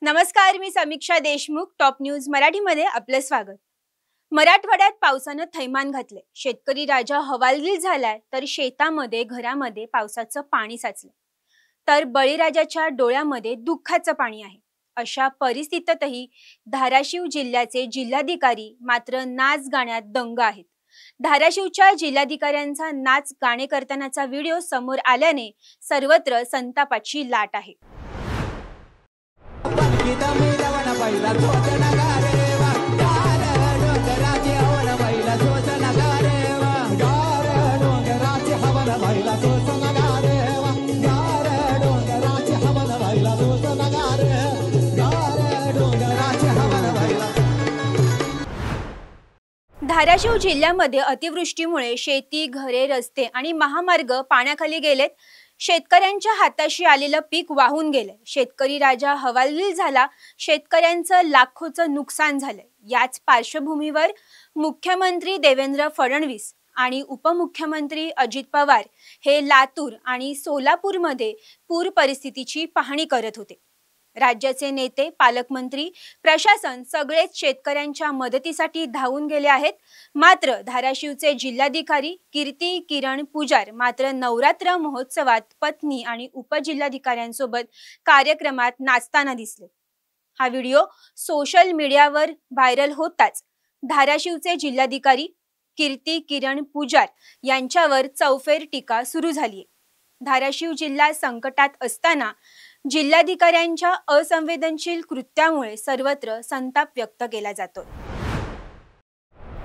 नमस्कार, मी समीक्षा Deshmukh. Top news मराठीमध्ये आपले स्वागत. मराठवाड्यात पावसाने थैमान घातले. शेतकरी राजा हवालदिल झालाय, तर शेतामध्ये घरामध्ये पावसाचं पाणी साचलं. तर बळीराजाच्या डोळ्यामध्ये दुःखाचं पाणी आहे. अशा परिस्थितीतही धाराशिव जिल्ह्याचे जिल्हाधिकारी मात्र नाच गाण्यात दंग आहेत. धाराशिवच्या जिल्हाधिकाऱ्यांचा नाच गाणे करतानाचा व्हिडिओ समोर आल्याने सर्वत्र संतापाची लाट आहे. धाराशिव जिल्ह्यामध्ये अतिवृष्टीमुळे शेती, घरे, रस्ते आणि महामार्ग पाण्याखाली गेलेत. शेतकऱ्यांच्या हाताशी आलेलं पीक वाहून गेलंय. शेतकरी राजा हवालदिल झाला. शेतकऱ्यांचं लाखोचं नुकसान झालंय. याच पार्श्वभूमीवर मुख्यमंत्री देवेंद्र फडणवीस आणि उपमुख्यमंत्री अजित पवार हे लातूर आणि सोलापूरमध्ये पूर परिस्थितीची पाहणी करत होते. राज्याचे नेते, पालकमंत्री, प्रशासन सगळेच शेतकऱ्यांच्या मदतीसाठी धावून गेले आहेत. मात्र धाराशिवचे जिल्हाधिकारी कीर्ती किरण पुजार मात्र नवरात्र महोत्सवात पत्नी आणि उपजिल्हाधिकाऱ्यांसोबत कार्यक्रमात नाचताना दिसले. हा व्हिडिओ सोशल मीडियावर व्हायरल होताच धाराशिवचे जिल्हाधिकारी कीर्ती किरण पुजार यांच्यावर चौफेर टीका सुरू झाली. धाराशिव जिल्हा संकटात असताना जिल्हाधिकाऱ्यांच्या असंवेदनशील कृत्यामुळे सर्वत्र संताप व्यक्त केला जातोय.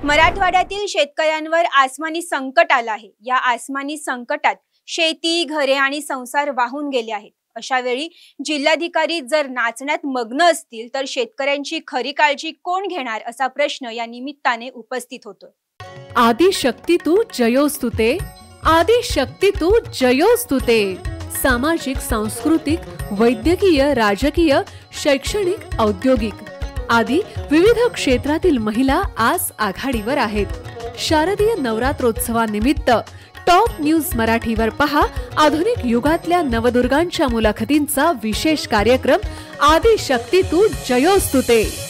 मराठवाड्यातील शेतकऱ्यांवर आसमानी संकट आलं आहे. या आसमानी संकटात शेती, घरे आणि संसार वाहून गेले आहेत. अशा वेळी जिल्हाधिकारी जर नाचण्यात मग्न असतील तर शेतकऱ्यांची खरी काळजी कोण घेणार असा प्रश्न या निमित्ताने उपस्थित होतोय. आदि शक्ती तू जयोस्तुते, आदि शक्ती तू जयोस्तुते. सामाजिक, सांस्कृतिक, वैद्यकीय, राजकीय, शैक्षणिक, औद्योगिक आदी विविध क्षेत्रातील महिला आज आघाडीवर आहेत. शारदीय नवरात्रोत्सवानिमित्त टॉप न्यूज मराठीवर पहा आधुनिक युगातल्या नवदुर्गांच्या मुलाखतींचा विशेष कार्यक्रम आदि शक्ती तू जयोस्तुते.